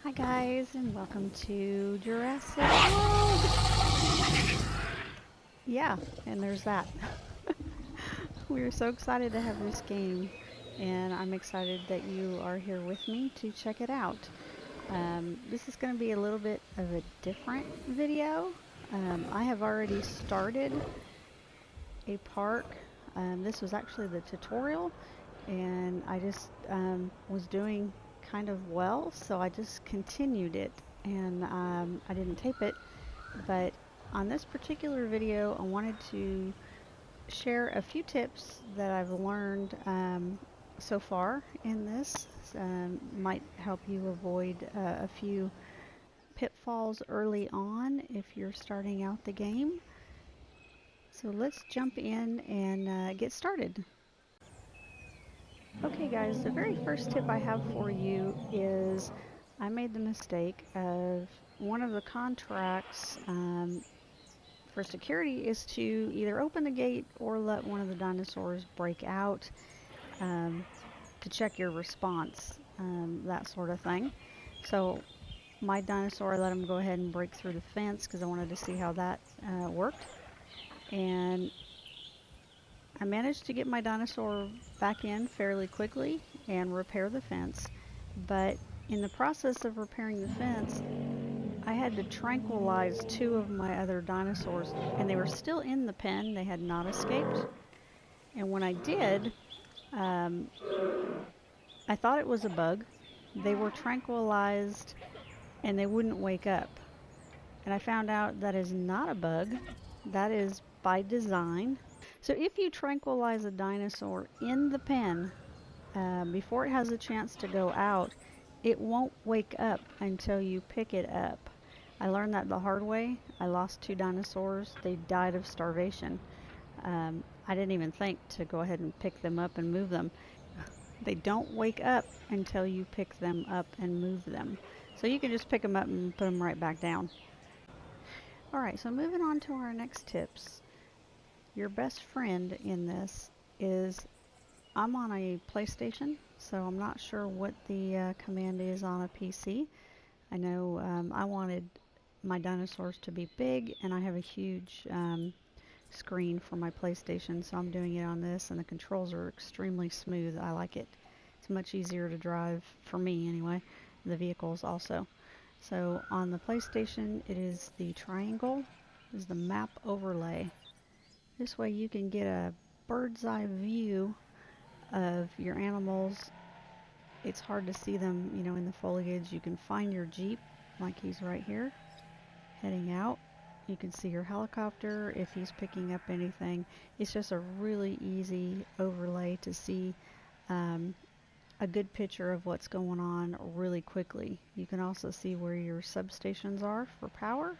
Hi guys, and welcome to Jurassic World! Yeah, and there's that. We are so excited to have this game, and I'm excited that you are here with me to check it out. This is going to be a little bit of a different video. I have already started a park. This was actually the tutorial, and I just was doing kind of well, so I just continued it, and I didn't tape it, but on this particular video I wanted to share a few tips that I've learned so far in this. Might help you avoid a few pitfalls early on if you're starting out the game. So let's jump in and get started. Okay guys, the very first tip I have for you is I made the mistake of one of the contracts for security is to either open the gate or let one of the dinosaurs break out to check your response, that sort of thing. So my dinosaur, I let him go ahead and break through the fence because I wanted to see how that worked. And I managed to get my dinosaur back in fairly quickly and repair the fence, but in the process of repairing the fence, I had to tranquilize two of my other dinosaurs, and they were still in the pen. They had not escaped. And when I did, um, I thought it was a bug. They were tranquilized and they wouldn't wake up. And I found out that is not a bug. That is by design. So if you tranquilize a dinosaur in the pen before it has a chance to go out, it won't wake up until you pick it up. I learned that the hard way. I lost two dinosaurs. They died of starvation. I didn't even think to go ahead and pick them up and move them. They don't wake up until you pick them up and move them. So you can just pick them up and put them right back down. Alright, so moving on to our next tips. Your best friend in this is, I'm on a PlayStation, so I'm not sure what the command is on a PC. I know I wanted my dinosaurs to be big, and I have a huge screen for my PlayStation, so I'm doing it on this, and the controls are extremely smooth. I like it. It's much easier to drive, for me anyway, the vehicles also. So on the PlayStation, it is the triangle, is the map overlay. This way you can get a bird's eye view of your animals. It's hard to see them, you know, in the foliage. You can find your Jeep, like he's right here, heading out. You can see your helicopter if he's picking up anything. It's just a really easy overlay to see a good picture of what's going on really quickly. You can also see where your substations are for power.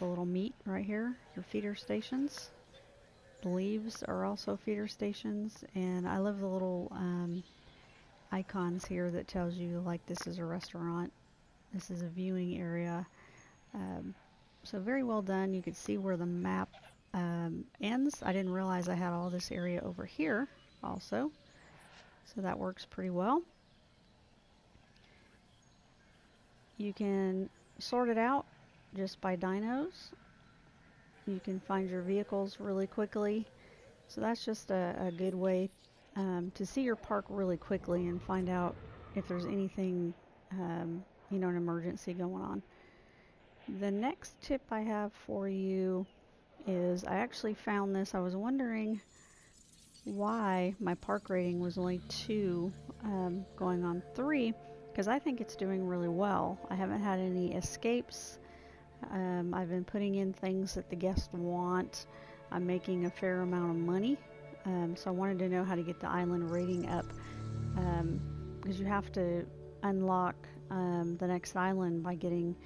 The little meat right here, your feeder stations. The leaves are also feeder stations, and I love the little icons here that tells you like this is a restaurant, this is a viewing area. So very well done. You can see where the map ends. I didn't realize I had all this area over here also, so that works pretty well. You can sort it out just by dinos. You can find your vehicles really quickly. So that's just a good way to see your park really quickly and find out if there's anything, you know, an emergency going on. The next tip I have for you is I actually found this. I was wondering why my park rating was only 2, going on 3, because I think it's doing really well. I haven't had any escapes. I've been putting in things that the guests want. I'm making a fair amount of money. So I wanted to know how to get the island rating up, because you have to unlock the next island by getting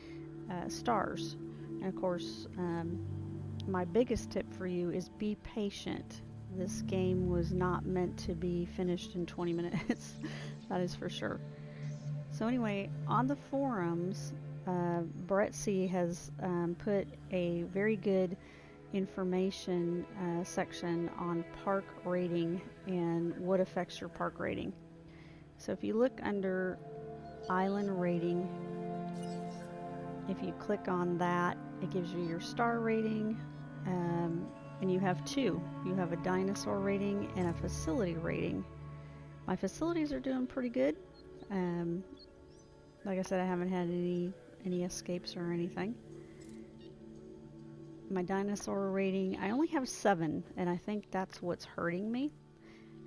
stars. And of course, my biggest tip for you is be patient. This game was not meant to be finished in 20 minutes. That is for sure. So anyway, on the forums, Brett C has put a very good information section on park rating and what affects your park rating. So if you look under island rating. If you click on that, it gives you your star rating, and you have two. You have a dinosaur rating and a facility rating. My facilities are doing pretty good. Like I said, I haven't had any escapes or anything. My dinosaur rating, I only have 7, and I think that's what's hurting me.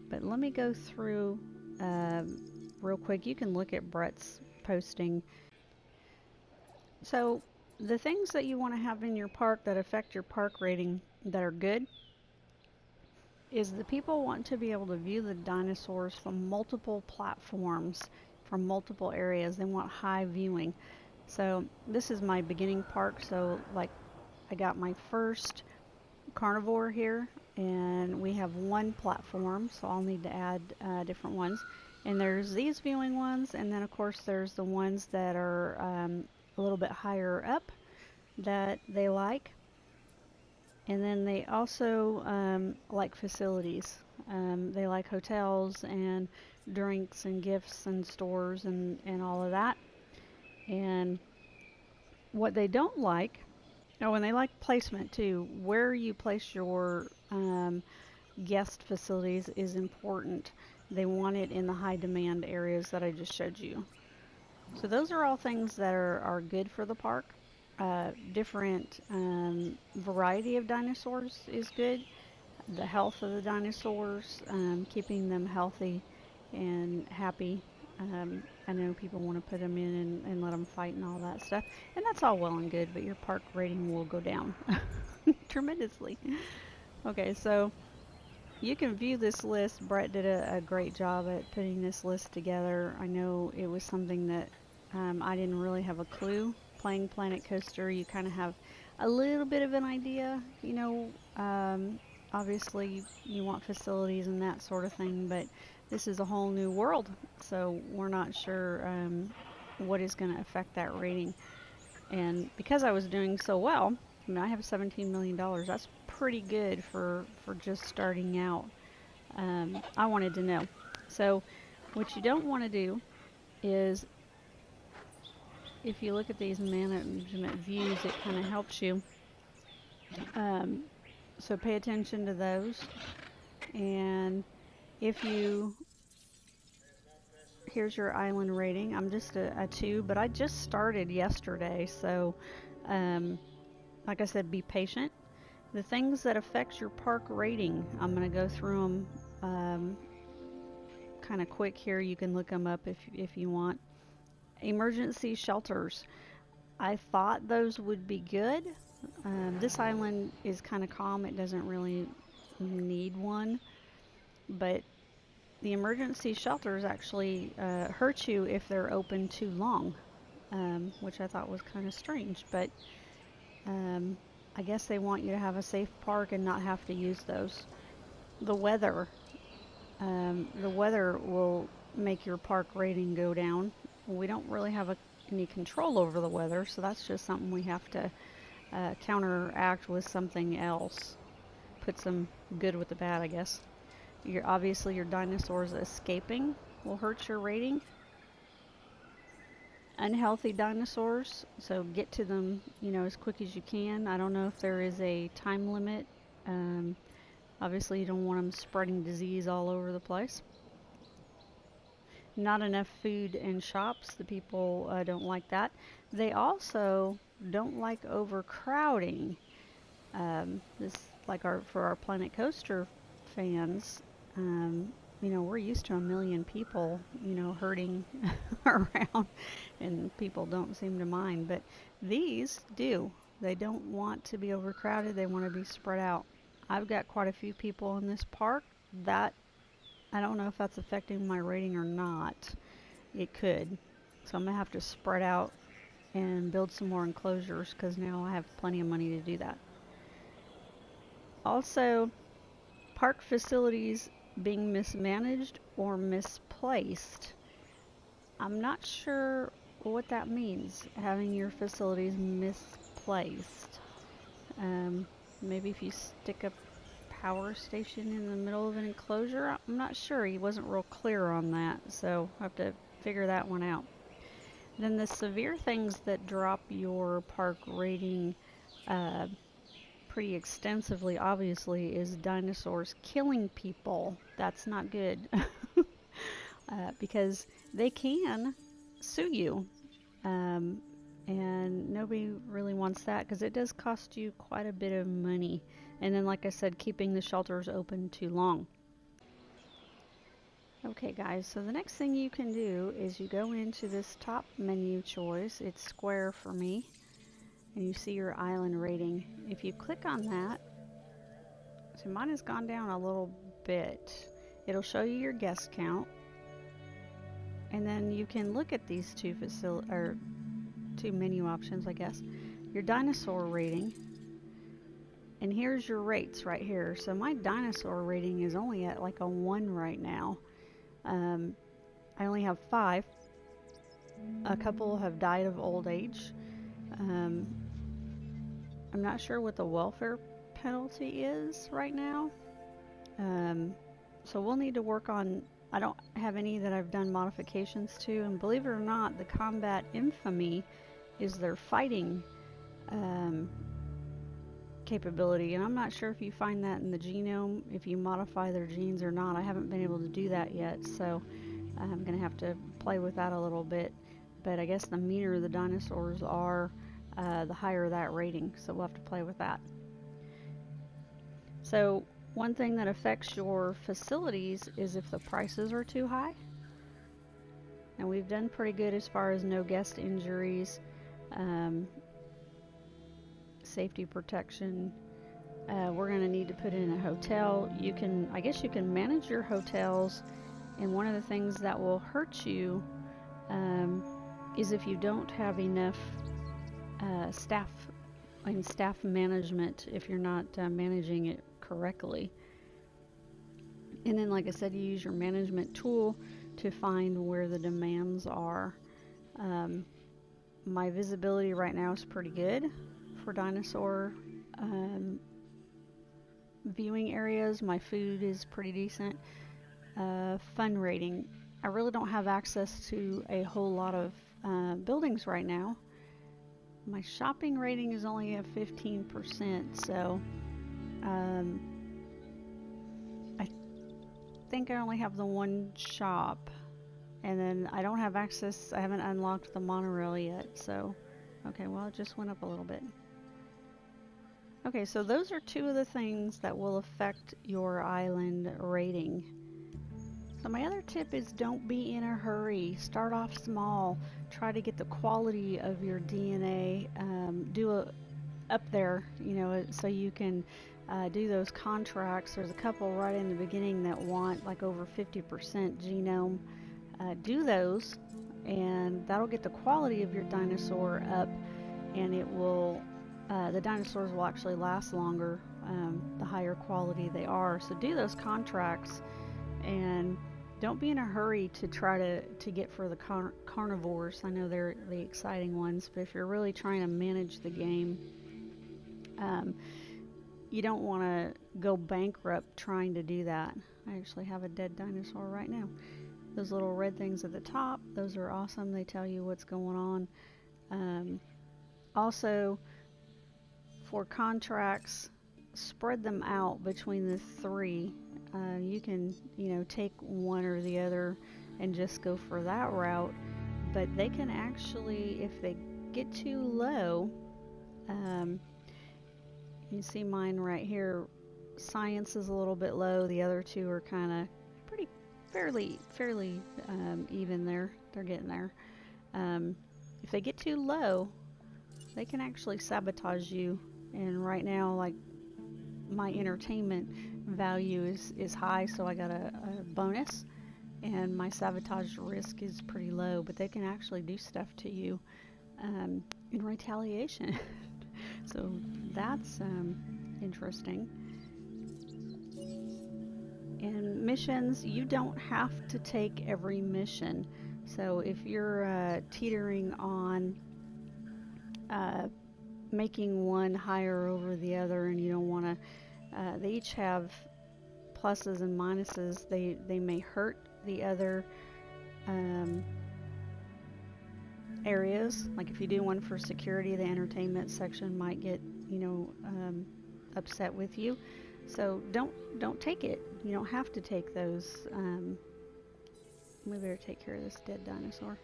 But let me go through real quick. You can look at Brett's posting. So the things that you want to have in your park that affect your park rating that are good is the people want to be able to view the dinosaurs from multiple platforms, from multiple areas. They want high viewing. So this is my beginning park. So like I got my first carnivore here, and we have one platform, so I'll need to add different ones. And there's these viewing ones, and then of course there's the ones that are a little bit higher up that they like. And then they also like facilities. They like hotels and drinks and gifts and stores and all of that. And what they don't like, oh, and they like placement too. Where you place your guest facilities is important. They want it in the high demand areas that I just showed you. So those are all things that are good for the park. Different variety of dinosaurs is good. The health of the dinosaurs, keeping them healthy and happy. I know people want to put them in and let them fight and all that stuff. And that's all well and good, but your park rating will go down tremendously. Okay, so you can view this list. Brett did a great job at putting this list together. I know it was something that I didn't really have a clue. Playing Planet Coaster, you kind of have a little bit of an idea, you know. Obviously you want facilities and that sort of thing, but this is a whole new world, so we're not sure what is going to affect that rating. And because I was doing so well, I mean, I have $17 million. That's pretty good for just starting out. I wanted to know. So what you don't want to do is, if you look at these management views, it kind of helps you. So pay attention to those. And if you, here's your island rating. I'm just a 2, but I just started yesterday. So like I said, be patient. The things that affect your park rating, I'm going to go through them kind of quick here. You can look them up if you want. Emergency shelters. I thought those would be good. This island is kind of calm. It doesn't really need one. But the emergency shelters actually hurt you if they're open too long, which I thought was kind of strange. But I guess they want you to have a safe park and not have to use those. The weather. The weather will make your park rating go down. We don't really have any control over the weather, so that's just something we have to counteract with something else. Put some good with the bad, I guess. Obviously your dinosaurs escaping will hurt your rating. Unhealthy dinosaurs, so get to them, you know, as quick as you can. I don't know if there is a time limit. Obviously you don't want them spreading disease all over the place. Not enough food in shops. The people don't like that. They also don't like overcrowding. This, like for our Planet Coaster fans, you know, we're used to 1 million people, you know, herding around, and people don't seem to mind. But these do. They don't want to be overcrowded. They want to be spread out. I've got quite a few people in this park. That, I don't know if that's affecting my rating or not. It could. So I'm going to have to spread out and build some more enclosures, because now I have plenty of money to do that. Also, park facilities being mismanaged or misplaced. I'm not sure what that means, having your facilities misplaced. Maybe if you stick a power station in the middle of an enclosure. I'm not sure. He wasn't real clear on that, so I have to figure that one out. Then the severe things that drop your park rating uh, pretty extensively, obviously, is dinosaurs killing people. That's not good. Because they can sue you. Um, and nobody really wants that because it does cost you quite a bit of money. And then, like I said, keeping the shelters open too long. Okay, guys, so the next thing you can do is you go into this top menu choice. It's square for me, and you see your island rating. If you click on that, so mine has gone down a little bit. It'll show you your guest count, and then you can look at these two menu options, I guess. Your dinosaur rating, and here's your rates right here. So my dinosaur rating is only at like a 1 right now. I only have 5. A couple have died of old age. I'm not sure what the welfare penalty is right now. So we'll need to work on. I don't have any that I've done modifications to, and believe it or not, the combat infamy is their fighting capability, and I'm not sure if you find that in the genome, if you modify their genes or not. I haven't been able to do that yet, so I'm going to have to play with that a little bit. But I guess the meaner the dinosaurs are, the higher that rating, so we'll have to play with that. So one thing that affects your facilities is if the prices are too high. And we've done pretty good as far as no guest injuries, safety protection. We're going to need to put in a hotel. I guess you can manage your hotels, and one of the things that will hurt you is if you don't have enough staff and staff management, if you're not managing it correctly. And then, like I said, you use your management tool to find where the demands are. My visibility right now is pretty good for dinosaur viewing areas. My food is pretty decent. Fun rating. I really don't have access to a whole lot of buildings right now. My shopping rating is only at 15%, so I think I only have the one shop, and then I don't have access. I haven't unlocked the monorail yet, so okay, well, it just went up a little bit. Okay, so those are 2 of the things that will affect your island rating. So my other tip is don't be in a hurry. Start off small. Try to get the quality of your DNA up there, so you can do those contracts. There's a couple right in the beginning that want like over 50% genome. Do those, and that'll get the quality of your dinosaur up, and it will. The dinosaurs will actually last longer the higher quality they are. So do those contracts, and don't be in a hurry to try to get for the carnivores. I know they're the exciting ones, but if you're really trying to manage the game, you don't want to go bankrupt trying to do that. I actually have a dead dinosaur right now. Those little red things at the top, those are awesome. They tell you what's going on. Also, for contracts, spread them out between the 3. You can, take one or the other and just go for that route. But they can actually, if they get too low, you see mine right here. Science is a little bit low. The other 2 are kind of fairly even there. They're getting there. If they get too low, they can actually sabotage you. And right now, like, my entertainment value is high, so I got a bonus, and my sabotage risk is pretty low, but they can actually do stuff to you in retaliation. So that's interesting. And missions, you don't have to take every mission. So if you're teetering on making one higher over the other, and you don't want to, they each have pluses and minuses. They may hurt the other areas. Like if you do one for security, the entertainment section might get, upset with you. So don't take it. You don't have to take those. We better take care of this dead dinosaur.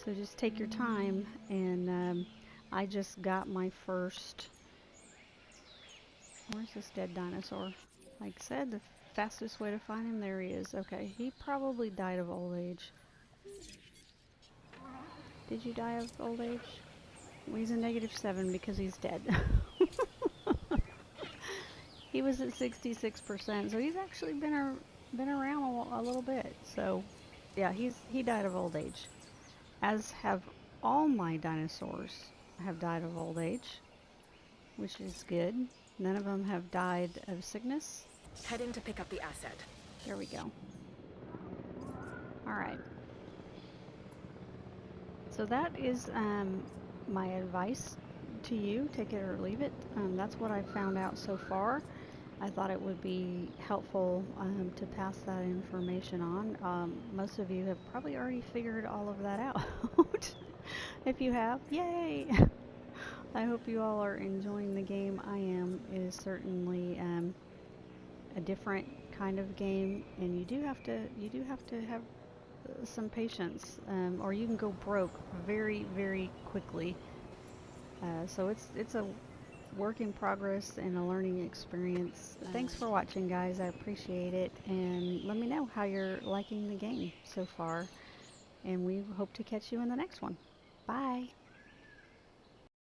So just take your time, and I just got my first. Where's this dead dinosaur? Like I said, the fastest way to find him, there he is. Okay, he probably died of old age. Did you die of old age? Well, he's a -7 because he's dead. He was at 66%, so he's actually been around a little bit. So, yeah, he died of old age. As have all my dinosaurs have died of old age, which is good. None of them have died of sickness. Heading to pick up the asset. There we go. All right. So that is my advice to you. Take it or leave it. That's what I've found out so far. I thought it would be helpful to pass that information on. Most of you have probably already figured all of that out. If you have, yay! I hope you all are enjoying the game. I am. It is certainly a different kind of game, and you do have to have some patience, or you can go broke very, very quickly. So it's a work in progress and a learning experience. Thanks for watching, guys. I appreciate it, and let me know how you're liking the game so far, and we hope to catch you in the next one. Bye.